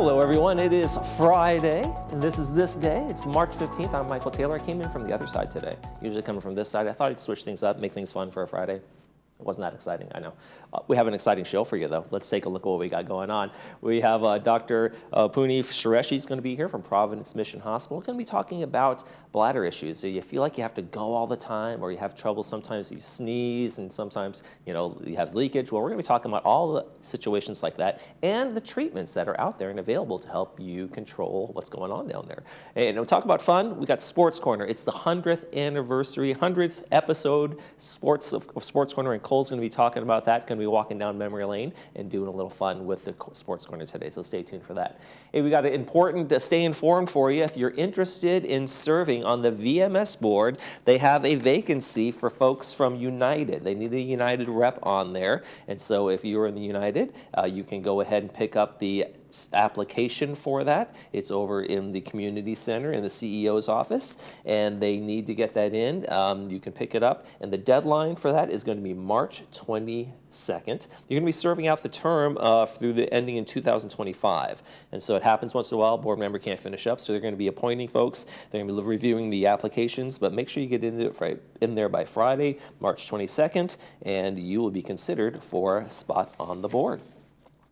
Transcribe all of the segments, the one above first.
Hello everyone, it is Friday, and this is This Day. It's March 15th. I'm Michael Taylor. I came in from the other side today. Usually coming from this side. I thought I'd switch things up, make things fun for a Friday. It wasn't that exciting, I know. We have an exciting show for you, though. Let's take a look at what we got going on. We have Dr. Puni Sureshi is going to be here from Providence Mission Hospital. We're going to be talking about bladder issues. So you feel like you have to go all the time, or you have trouble. Sometimes you sneeze, and sometimes you have leakage. Well, we're going to be talking about all the situations like that and the treatments that are out there and available to help you control what's going on down there. And we'll talk about fun. We got Sports Corner. It's the 100th anniversary, 100th episode of Sports Corner, and Cole's going to be talking about that. Going to be walking down memory lane and doing a little fun with the Sports Corner today, so stay tuned for that. Hey, we got an important stay informed for you. If you're interested in serving on the VMS board, they have a vacancy for folks from United. They need a United rep on there, and so if you're in the United, you can go ahead and pick up the application for that. It's over in the community center in the CEO's office, and they need to get that in. You can pick it up, and the deadline for that is going to be March 22nd. You're going to be serving out the term through the ending in 2025, and so it happens once in a while. A board member can't finish up, so they're going to be appointing folks. They're going to be reviewing the applications, but make sure you get in there by Friday, March 22nd, and you will be considered for a spot on the board.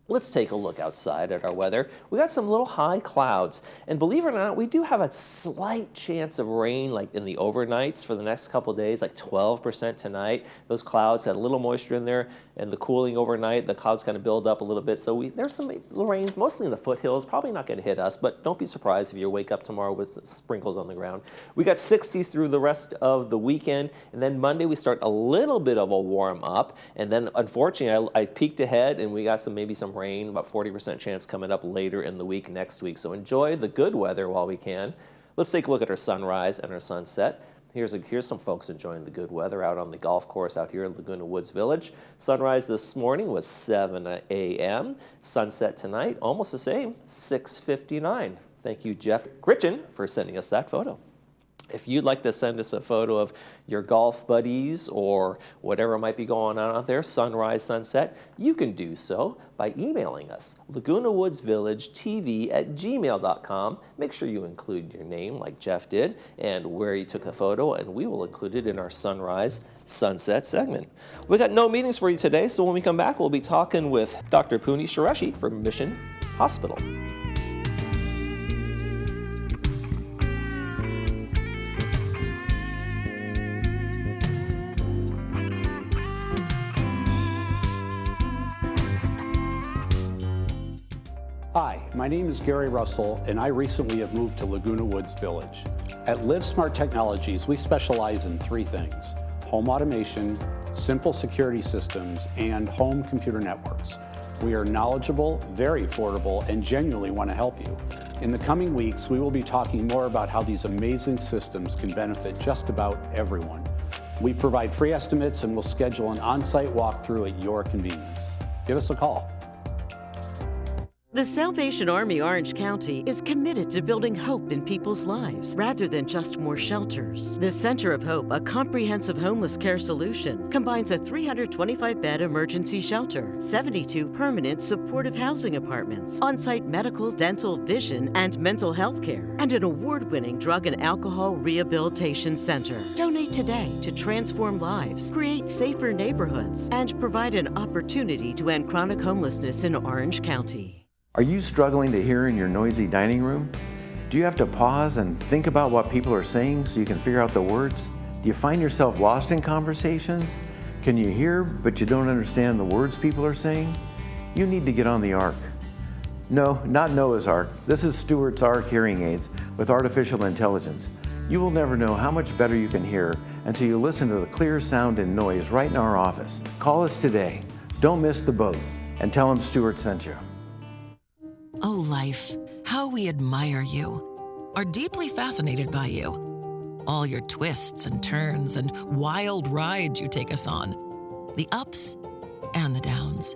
Let's take a look outside at our weather. We got some little high clouds, and believe it or not, we do have a slight chance of rain like in the overnights for the next couple of days, like 12% tonight. Those clouds had a little moisture in there, and the cooling overnight, the clouds kind of build up a little bit. So there's some little rains, mostly in the foothills, probably not going to hit us, but don't be surprised if you wake up tomorrow with sprinkles on the ground. We got 60s through the rest of the weekend, and then Monday we start a little bit of a warm up, and then unfortunately I peeked ahead and we got maybe some rain, about 40% chance coming up later in the week next week. So enjoy the good weather while we can. Let's take a look at our sunrise and our sunset. Here's some folks enjoying the good weather out on the golf course out here in Laguna Woods Village. Sunrise this morning was 7 a.m. Sunset tonight, almost the same, 6:59. Thank you, Jeff Gritchen, for sending us that photo. If you'd like to send us a photo of your golf buddies or whatever might be going on out there, sunrise, sunset, you can do so by emailing us, lagunawoodsvillagetv@gmail.com. Make sure you include your name like Jeff did and where you took the photo, and we will include it in our sunrise, sunset segment. We got no meetings for you today, so when we come back, we'll be talking with Dr. Puni Sureshi from Mission Hospital. Hi, my name is Gary Russell, and I recently have moved to Laguna Woods Village. At Live Smart Technologies, we specialize in three things: home automation, simple security systems, and home computer networks. We are knowledgeable, very affordable, and genuinely want to help you. In the coming weeks, we will be talking more about how these amazing systems can benefit just about everyone. We provide free estimates and will schedule an on-site walkthrough at your convenience. Give us a call. The Salvation Army Orange County is committed to building hope in people's lives rather than just more shelters. The Center of Hope, a comprehensive homeless care solution, combines a 325-bed emergency shelter, 72 permanent supportive housing apartments, on-site medical, dental, vision, and mental health care, and an award-winning drug and alcohol rehabilitation center. Donate today to transform lives, create safer neighborhoods, and provide an opportunity to end chronic homelessness in Orange County. Are you struggling to hear in your noisy dining room? Do you have to pause and think about what people are saying so you can figure out the words? Do you find yourself lost in conversations? Can you hear but you don't understand the words people are saying? You need to get on the Ark. No, not Noah's Ark. This is Stewart's Ark hearing aids with artificial intelligence. You will never know how much better you can hear until you listen to the clear sound and noise right in our office. Call us today. Don't miss the boat, and tell them Stewart sent you. Oh, life, how we admire you, are deeply fascinated by you. All your twists and turns and wild rides you take us on. The ups and the downs.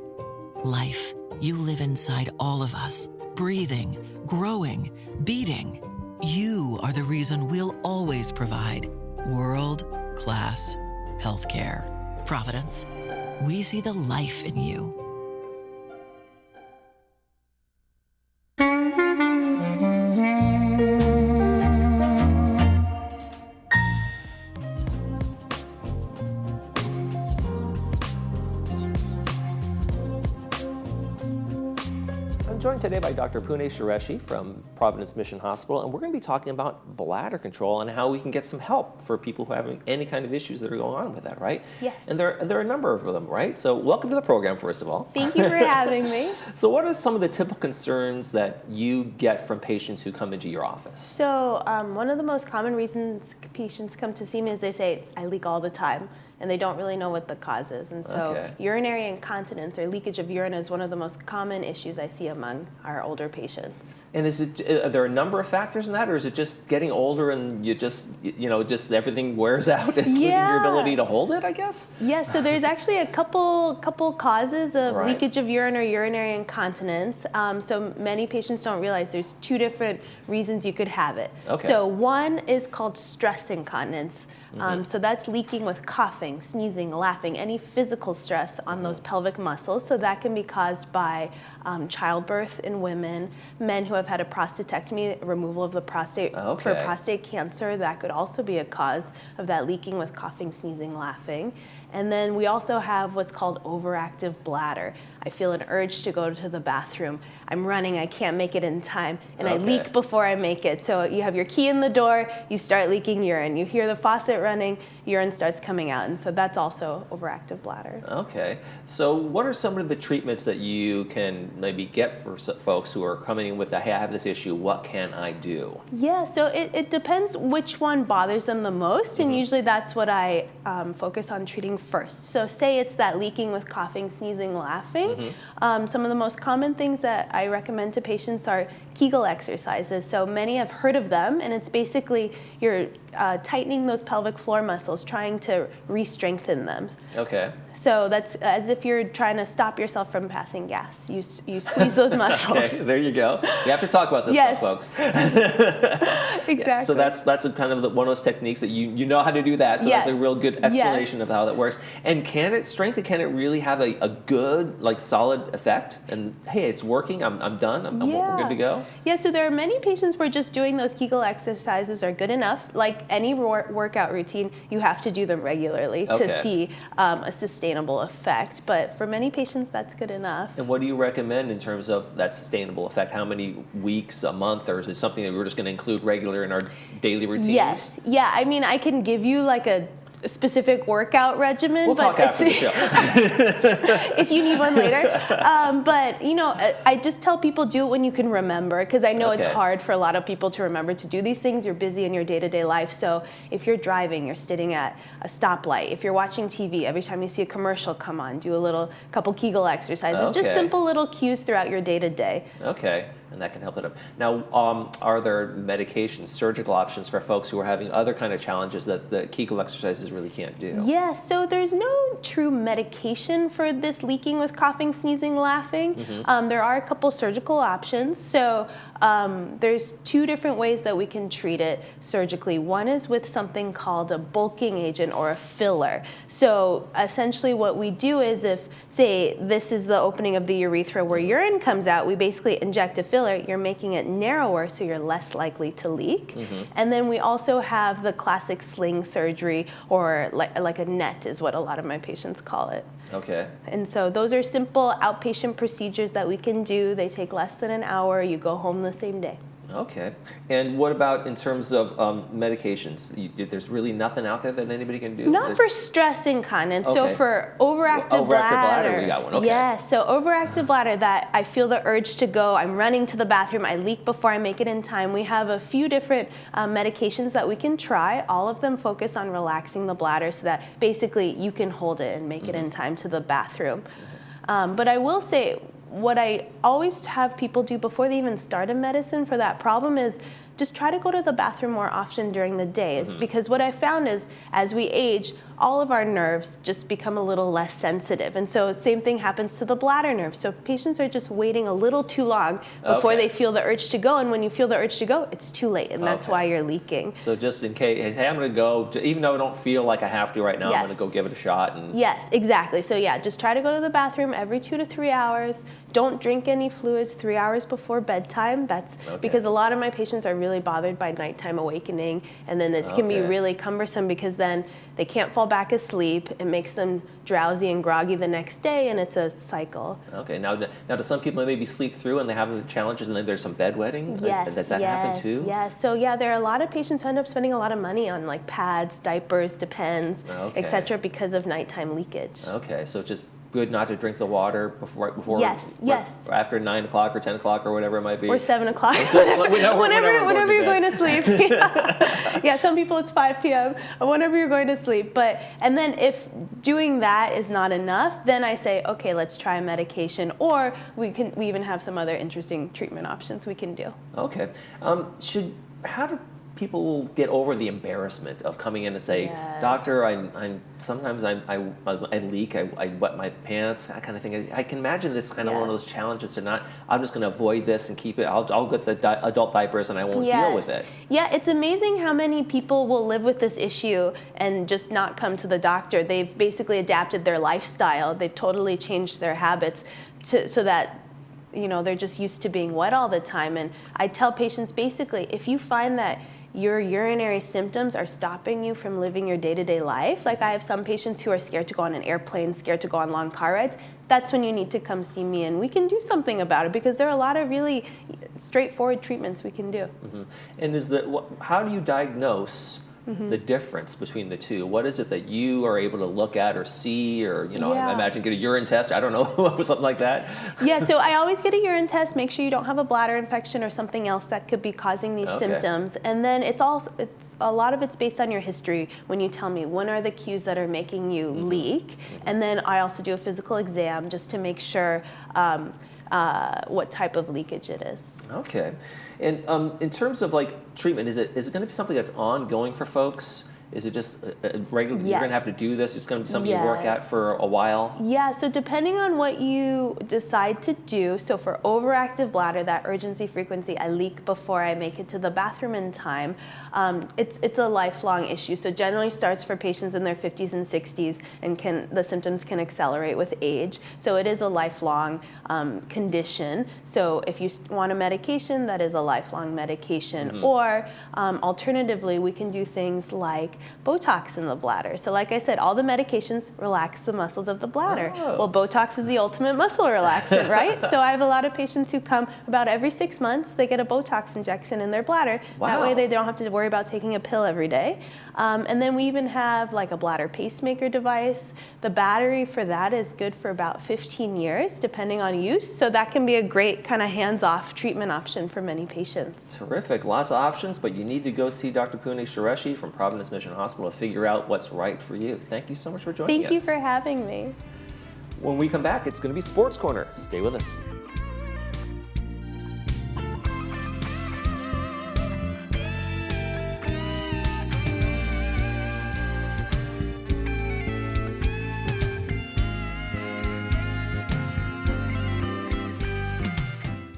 Life, you live inside all of us, breathing, growing, beating. You are the reason we'll always provide world-class healthcare. Providence, we see the life in you. joined today by Dr. Pune Sureshi from Providence Mission Hospital, and we're going to be talking about bladder control and how we can get some help for people who are having any kind of issues that are going on with that, right? Yes. And there are a number of them, right? So welcome to the program, first of all. Thank you for having me. So what are some of the typical concerns that you get from patients who come into your office? So one of the most common reasons patients come to see me is they say, I leak all the time, and they don't really know what the cause is. And so urinary incontinence or leakage of urine is one of the most common issues I see among our older patients. And are there a number of factors in that, or is it just getting older and just everything wears out, including your ability to hold it, I guess? Yes, so there's actually a couple causes of Right. leakage of urine or urinary incontinence. So many patients don't realize there's two different reasons you could have it. Okay. So one is called stress incontinence. So that's leaking with coughing, sneezing, laughing, any physical stress on those pelvic muscles. So that can be caused by childbirth in women, men who have had a prostatectomy, removal of the prostate for prostate cancer. That could also be a cause of that leaking with coughing, sneezing, laughing. And then we also have what's called overactive bladder. I feel an urge to go to the bathroom. I'm running, I can't make it in time, and I leak before I make it. So you have your key in the door, you start leaking urine. You hear the faucet running, urine starts coming out, and so that's also overactive bladder. Okay. So what are some of the treatments that you can maybe get for folks who are coming in with, hey, I have this issue, what can I do? Yeah, so it depends which one bothers them the most, and usually that's what I focus on treating first. So say it's that leaking with coughing, sneezing, laughing. Some of the most common things that I recommend to patients are Kegel exercises. So many have heard of them, and it's basically you're tightening those pelvic floor muscles, trying to re-strengthen them. Okay. So that's as if you're trying to stop yourself from passing gas. You squeeze those muscles. Okay, there you go. You have to talk about this stuff, folks. Exactly. Yeah, so that's a kind of one of those techniques that you know how to do that. So that's a real good explanation of how that works. And can it really have a good, solid effect? And hey, it's working. I'm done. We're good to go. Yeah. So there are many patients where just doing those Kegel exercises are good enough. Like any workout routine, you have to do them regularly to see a sustainable effect, but for many patients that's good enough. And what do you recommend in terms of that sustainable effect? How many weeks, a month, or is it something that we're just going to include regular in our daily routines? Yes. Yeah, I mean, I can give you like a specific workout regimen. We'll talk after the show. If you need one later. But, I just tell people do it when you can remember, because I know it's hard for a lot of people to remember to do these things. You're busy in your day-to-day life. So if you're driving, you're sitting at a stoplight. If you're watching TV, every time you see a commercial come on, do a couple Kegel exercises. Just simple little cues throughout your day-to-day. Okay. And that can help it up. Now, are there medications, surgical options for folks who are having other kind of challenges that the Kegel exercises really can't do? Yeah, so there's no true medication for this leaking with coughing, sneezing, laughing. There are a couple surgical options. So there's two different ways that we can treat it surgically. One is with something called a bulking agent or a filler. So essentially what we do is if, say, this is the opening of the urethra where urine comes out, we basically inject a filler. You're making it narrower so you're less likely to leak. And then we also have the classic sling surgery, or like a net is what a lot of my patients call it. Okay. And so those are simple outpatient procedures that we can do. They take less than an hour. You go home the same day. Okay. And what about in terms of medications? There's really nothing out there that anybody can do? Not for stress incontinence. So for overactive bladder. We got one. Okay. Yeah, so overactive bladder, that I feel the urge to go, I'm running to the bathroom, I leak before I make it in time. We have a few different medications that we can try. All of them focus on relaxing the bladder so that basically you can hold it and make it in time to the bathroom. But I will say, what I always have people do before they even start a medicine for that problem is just try to go to the bathroom more often during the day. Because what I found is as we age, all of our nerves just become a little less sensitive. And so the same thing happens to the bladder nerve. So patients are just waiting a little too long before they feel the urge to go. And when you feel the urge to go, it's too late. And that's why you're leaking. So just in case, hey, I'm going to go, even though I don't feel like I have to right now, I'm going to go give it a shot. Yes, exactly. So yeah, just try to go to the bathroom every 2 to 3 hours. Don't drink any fluids 3 hours before bedtime. That's because a lot of my patients are really bothered by nighttime awakening, and then it can be really cumbersome because then they can't fall back asleep. It makes them drowsy and groggy the next day, and it's a cycle. Okay, now do some people maybe sleep through and they have the challenges and then there's some bedwetting? Yes, Does that happen too? Yes, so there are a lot of patients who end up spending a lot of money on like pads, diapers, Depends, etc. because of nighttime leakage. Okay, so it's just good not to drink the water before yes. or after 9 o'clock or 10 o'clock or whatever it might be. Or 7 o'clock. Whenever you're going to sleep. Yeah, some people it's 5 p.m. Whenever you're going to sleep. And then if doing that is not enough, then I say, okay, let's try a medication, or we even have some other interesting treatment options we can do. Okay. How do people get over the embarrassment of coming in and say, doctor, sometimes I leak, I wet my pants, that kind of thing. I can imagine this kind of one of those challenges to not, I'm just going to avoid this and keep it, I'll get the adult diapers and I won't deal with it. Yeah, it's amazing how many people will live with this issue and just not come to the doctor. They've basically adapted their lifestyle. They've totally changed their habits so that they're just used to being wet all the time. And I tell patients basically, if you find that your urinary symptoms are stopping you from living your day-to-day life, like I have some patients who are scared to go on an airplane, scared to go on long car rides, that's when you need to come see me and we can do something about it, because there are a lot of really straightforward treatments we can do. And how do you diagnose the difference between the two? What is it that you are able to look at or see, or I imagine get a urine test, I don't know, something like that? Yeah, so I always get a urine test, make sure you don't have a bladder infection or something else that could be causing these symptoms. And then it's a lot of it's based on your history. When you tell me when are the cues that are making you leak, and then I also do a physical exam just to make sure what type of leakage it is. Okay. And in terms of treatment, is it going to be something that's ongoing for folks? Is it just regular? You're going to have to do this. It's going to be something you work at for a while. Yeah. So depending on what you decide to do. So for overactive bladder, that urgency frequency, I leak before I make it to the bathroom in time. It's a lifelong issue. So generally starts for patients in their 50s and 60s, and the symptoms can accelerate with age. So it is a lifelong condition. So if you want a medication, that is a lifelong medication. Or alternatively, we can do things like Botox in the bladder. So like I said, all the medications relax the muscles of the bladder. Well, Botox is the ultimate muscle relaxant, right? So I have a lot of patients who come about every 6 months, they get a Botox injection in their bladder. That way they don't have to worry about taking a pill every day. And then we even have like a bladder pacemaker device. The battery for that is good for about 15 years, depending on use. So that can be a great kind of hands-off treatment option for many patients. Terrific. Lots of options, but you need to go see Dr. Pune Qureshi from Providence Mission Hospital to figure out what's right for you. Thank you so much for joining us. Thank you for having me. When we come back, it's going to be Sports Corner. Stay with us.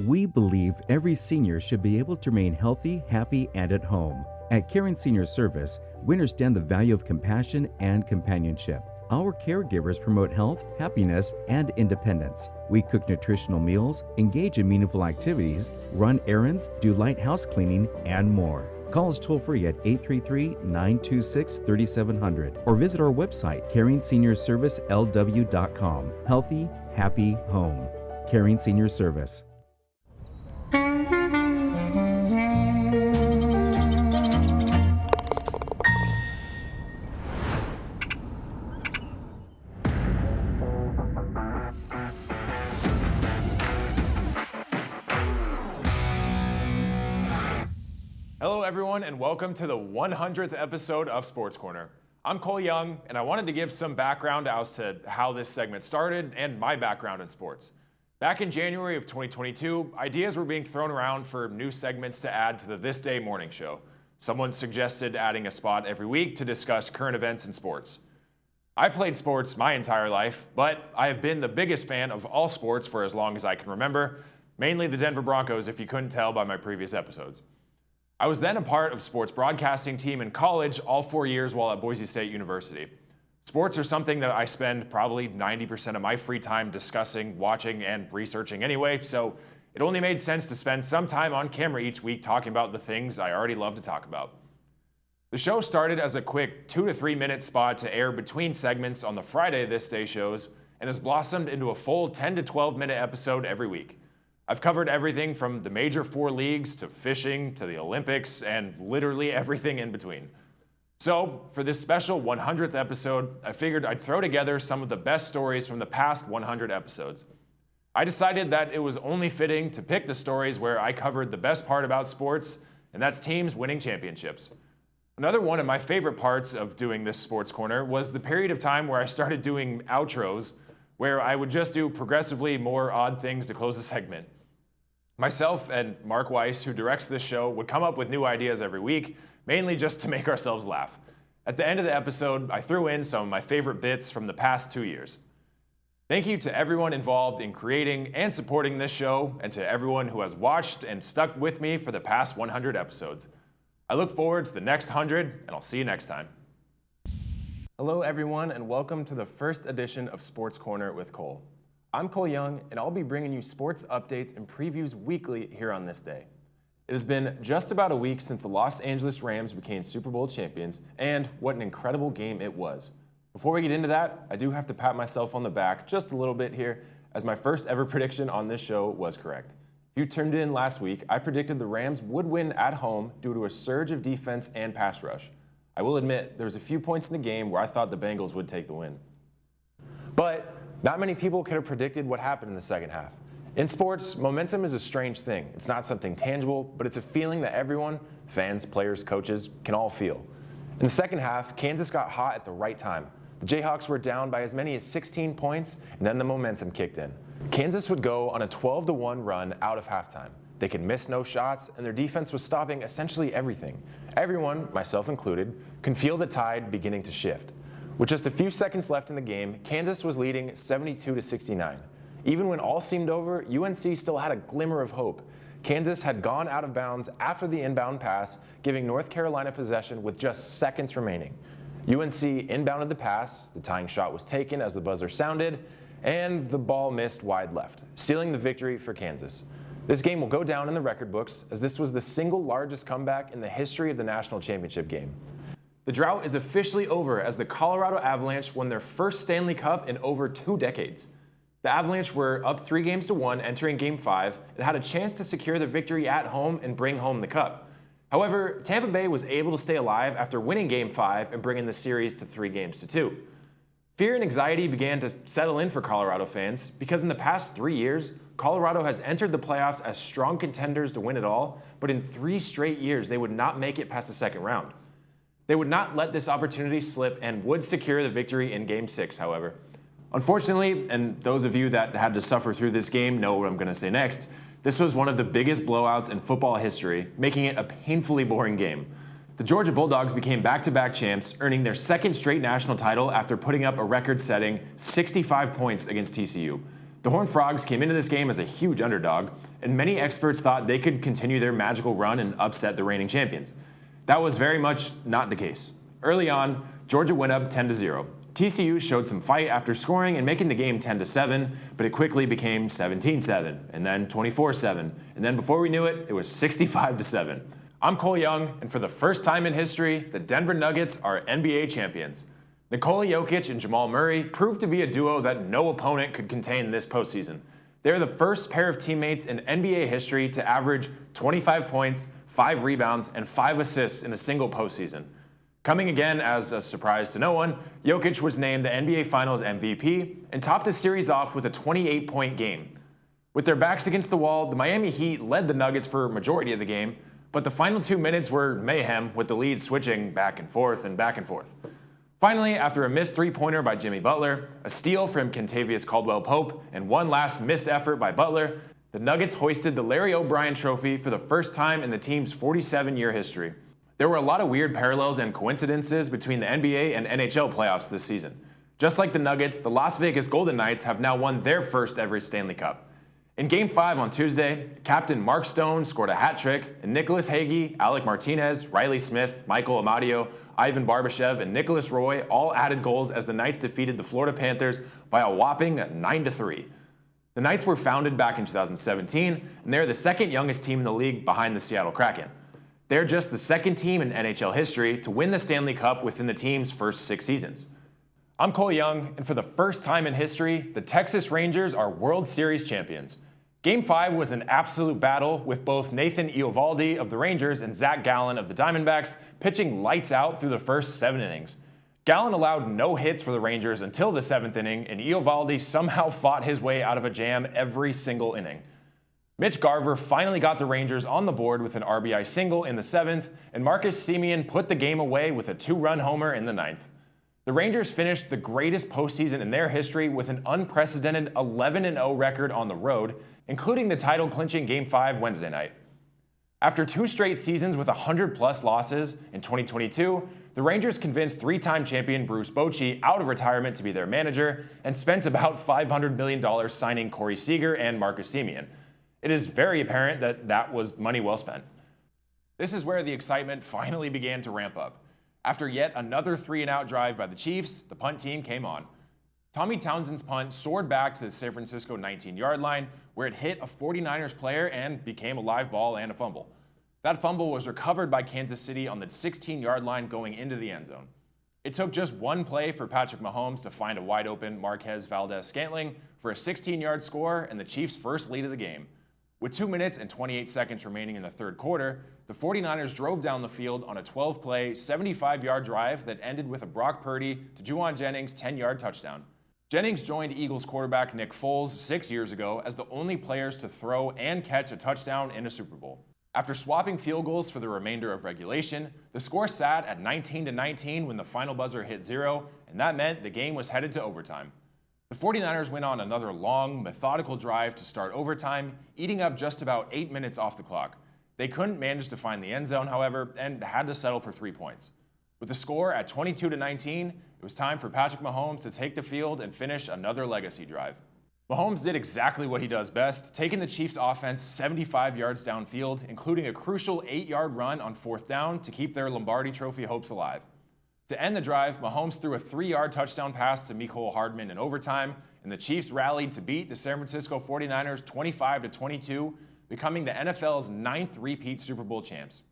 We believe every senior should be able to remain healthy, happy, and at home. At Caring Senior Service, we understand the value of compassion and companionship. Our caregivers promote health, happiness, and independence. We cook nutritional meals, engage in meaningful activities, run errands, do light house cleaning, and more. Call us toll-free at 833-926-3700 or visit our website, CaringSeniorServiceLW.com. Healthy, happy home. Caring Senior Service. Hello everyone, and welcome to the 100th episode of Sports Corner. I'm Cole Young, and I wanted to give some background as to how this segment started and my background in sports. Back in January of 2022, ideas were being thrown around for new segments to add to the ThisDay morning show. Someone suggested adding a spot every week to discuss current events in sports. I played sports my entire life, but I have been the biggest fan of all sports for as long as I can remember, mainly the Denver Broncos if you couldn't tell by my previous episodes. I was then a part of sports broadcasting team in college all 4 years while at Boise State University. Sports are something that I spend probably 90% of my free time discussing, watching, and researching anyway, so it only made sense to spend some time on camera each week talking about the things I already love to talk about. The show started as a quick 2 to 3 minute spot to air between segments on the Friday ThisDay shows and has blossomed into a full 10 to 12 minute episode every week. I've covered everything from the major 4 leagues to fishing to the Olympics and literally everything in between. So, for this special 100th episode, I figured I'd throw together some of the best stories from the past 100 episodes. I decided that it was only fitting to pick the stories where I covered the best part about sports, and that's teams winning championships. Another one of my favorite parts of doing this Sports Corner was the period of time where I started doing outros, where I would just do progressively more odd things to close the segment. Myself and Mark Weiss, who directs this show, would come up with new ideas every week, mainly just to make ourselves laugh. At the end of the episode, I threw in some of my favorite bits from the past 2 years. Thank you to everyone involved in creating and supporting this show, and to everyone who has watched and stuck with me for the past 100 episodes. I look forward to the next 100, and I'll see you next time. Hello everyone, and welcome to the first edition of Sports Corner with Cole. I'm Cole Young, and I'll be bringing you sports updates and previews weekly here on ThisDay. It has been just about a week since the Los Angeles Rams became Super Bowl champions, and what an incredible game it was. Before we get into that, I do have to pat myself on the back just a little bit here, as my first ever prediction on this show was correct. If you tuned in last week, I predicted the Rams would win at home due to a surge of defense and pass rush. I will admit, there was a few points in the game where I thought the Bengals would take the win. But not many people could have predicted what happened in the second half. In sports, momentum is a strange thing. It's not something tangible, but it's a feeling that everyone, fans, players, coaches, can all feel. In the second half, Kansas got hot at the right time. The Jayhawks were down by as many as 16 points, and then the momentum kicked in. Kansas would go on a 12-1 run out of halftime. They could miss no shots, and their defense was stopping essentially everything. Everyone, myself included, can feel the tide beginning to shift. With just a few seconds left in the game, Kansas was leading 72-69. Even when all seemed over, UNC still had a glimmer of hope. Kansas had gone out of bounds after the inbound pass, giving North Carolina possession with just seconds remaining. UNC inbounded the pass, the tying shot was taken as the buzzer sounded, and the ball missed wide left, sealing the victory for Kansas. This game will go down in the record books as this was the single largest comeback in the history of the national championship game. The drought is officially over as the Colorado Avalanche won their first Stanley Cup in over 2 decades. The Avalanche were up 3-1 entering Game 5 and had a chance to secure the victory at home and bring home the cup. However, Tampa Bay was able to stay alive after winning Game 5 and bringing the series to 3-2. Fear and anxiety began to settle in for Colorado fans because in the past 3 years, Colorado has entered the playoffs as strong contenders to win it all, but in 3 straight years, they would not make it past the second round. They would not let this opportunity slip and would secure the victory in Game 6, however. Unfortunately, and those of you that had to suffer through this game know what I'm going to say next, this was one of the biggest blowouts in football history, making it a painfully boring game. The Georgia Bulldogs became back-to-back champs, earning their second straight national title after putting up a record-setting 65 points against TCU. The Horned Frogs came into this game as a huge underdog, and many experts thought they could continue their magical run and upset the reigning champions. That was very much not the case. Early on, Georgia went up 10-0. TCU showed some fight after scoring and making the game 10-7, but it quickly became 17-7, and then 24-7, and then before we knew it, it was 65-7. I'm Cole Young, and for the first time in history, the Denver Nuggets are NBA champions. Nikola Jokic and Jamal Murray proved to be a duo that no opponent could contain this postseason. They're the first pair of teammates in NBA history to average 25 points, 5 rebounds, and 5 assists in a single postseason. Coming again as a surprise to no one, Jokic was named the NBA Finals MVP and topped the series off with a 28-point game. With their backs against the wall, the Miami Heat led the Nuggets for a majority of the game, but the final 2 minutes were mayhem with the lead switching back and forth and back and forth. Finally, after a missed three-pointer by Jimmy Butler, a steal from Kentavious Caldwell-Pope, and one last missed effort by Butler, the Nuggets hoisted the Larry O'Brien Trophy for the first time in the team's 47-year history. There were a lot of weird parallels and coincidences between the NBA and NHL playoffs this season. Just like the Nuggets, the Las Vegas Golden Knights have now won their first ever Stanley Cup. In Game 5 on Tuesday, Captain Mark Stone scored a hat trick, and Nicholas Hagee, Alec Martinez, Riley Smith, Michael Amadio, Ivan Barbashev, and Nicholas Roy all added goals as the Knights defeated the Florida Panthers by a whopping 9-3. The Knights were founded back in 2017, and they're the second youngest team in the league behind the Seattle Kraken. They're just the second team in NHL history to win the Stanley Cup within the team's first 6 seasons. I'm Cole Young, and for the first time in history, the Texas Rangers are World Series champions. Game 5 was an absolute battle with both Nathan Eovaldi of the Rangers and Zach Gallen of the Diamondbacks pitching lights out through the first 7 innings. Gallen allowed no hits for the Rangers until the 7th inning, and Eovaldi somehow fought his way out of a jam every single inning. Mitch Garver finally got the Rangers on the board with an RBI single in the 7th, and Marcus Semien put the game away with a 2-run homer in the 9th. The Rangers finished the greatest postseason in their history with an unprecedented 11-0 record on the road, including the title-clinching Game 5 Wednesday night. After 2 straight seasons with 100-plus losses in 2022, the Rangers convinced 3-time champion Bruce Bochy out of retirement to be their manager and spent about $500 million signing Corey Seager and Marcus Semien. It is very apparent that that was money well spent. This is where the excitement finally began to ramp up. After yet another 3-and-out drive by the Chiefs, the punt team came on. Tommy Townsend's punt soared back to the San Francisco 19-yard line, where it hit a 49ers player and became a live ball and a fumble. That fumble was recovered by Kansas City on the 16-yard line going into the end zone. It took just one play for Patrick Mahomes to find a wide-open Marquez Valdez-Scantling for a 16-yard score and the Chiefs' first lead of the game. With 2 minutes and 28 seconds remaining in the third quarter, the 49ers drove down the field on a 12-play, 75-yard drive that ended with a Brock Purdy to Juwan Jennings' 10-yard touchdown. Jennings joined Eagles quarterback Nick Foles 6 years ago as the only players to throw and catch a touchdown in a Super Bowl. After swapping field goals for the remainder of regulation, the score sat at 19-19 when the final buzzer hit 0, and that meant the game was headed to overtime. The 49ers went on another long, methodical drive to start overtime, eating up just about 8 minutes off the clock. They couldn't manage to find the end zone, however, and had to settle for 3 points. With the score at 22-19, it was time for Patrick Mahomes to take the field and finish another legacy drive. Mahomes did exactly what he does best, taking the Chiefs' offense 75 yards downfield, including a crucial 8-yard run on 4th down to keep their Lombardi Trophy hopes alive. To end the drive, Mahomes threw a 3-yard touchdown pass to Mecole Hardman in overtime, and the Chiefs rallied to beat the San Francisco 49ers 25-22, becoming the NFL's 9th repeat Super Bowl champs.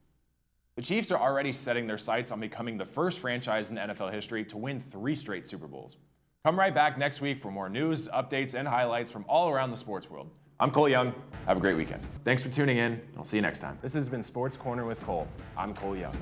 The Chiefs are already setting their sights on becoming the first franchise in NFL history to win 3 straight Super Bowls. Come right back next week for more news, updates, and highlights from all around the sports world. I'm Cole Young. Have a great weekend. Thanks for tuning in. I'll see you next time. This has been Sports Corner with Cole. I'm Cole Young.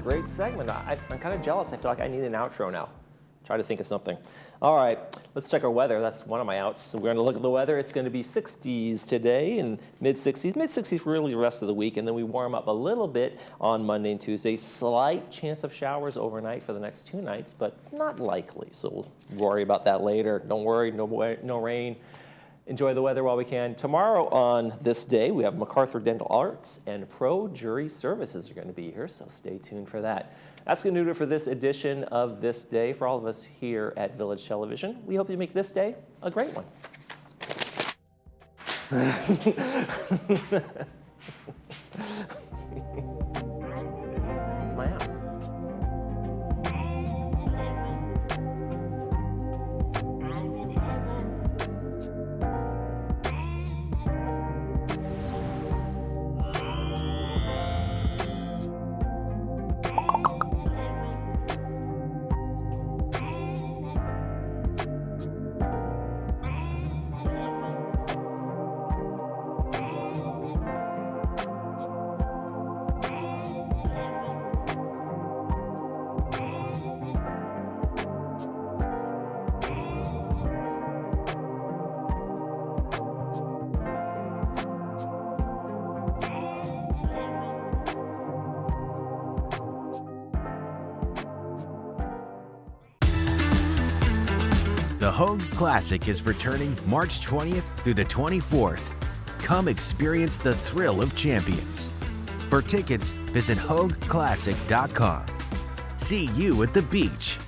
Great segment. I'm kind of jealous. I feel like I need an outro now. Try to think of something. All right, let's check our weather. That's one of my outs. So we're going to look at the weather. It's going to be 60s today and mid-60s. Mid-60s for really the rest of the week, and then we warm up a little bit on Monday and Tuesday. Slight chance of showers overnight for the next 2 nights, but not likely. So we'll worry about that later. Don't worry, no rain. Enjoy the weather while we can. Tomorrow on this day, we have MacArthur Dental Arts and Pro Jury Services are going to be here, so stay tuned for that. That's going to do it for this edition of This Day. For all of us here at Village Television, we hope you make this day a great one. It's my out. The Hogue Classic is returning March 20th through the 24th. Come experience the thrill of champions. For tickets, visit HogueClassic.com. See you at the beach.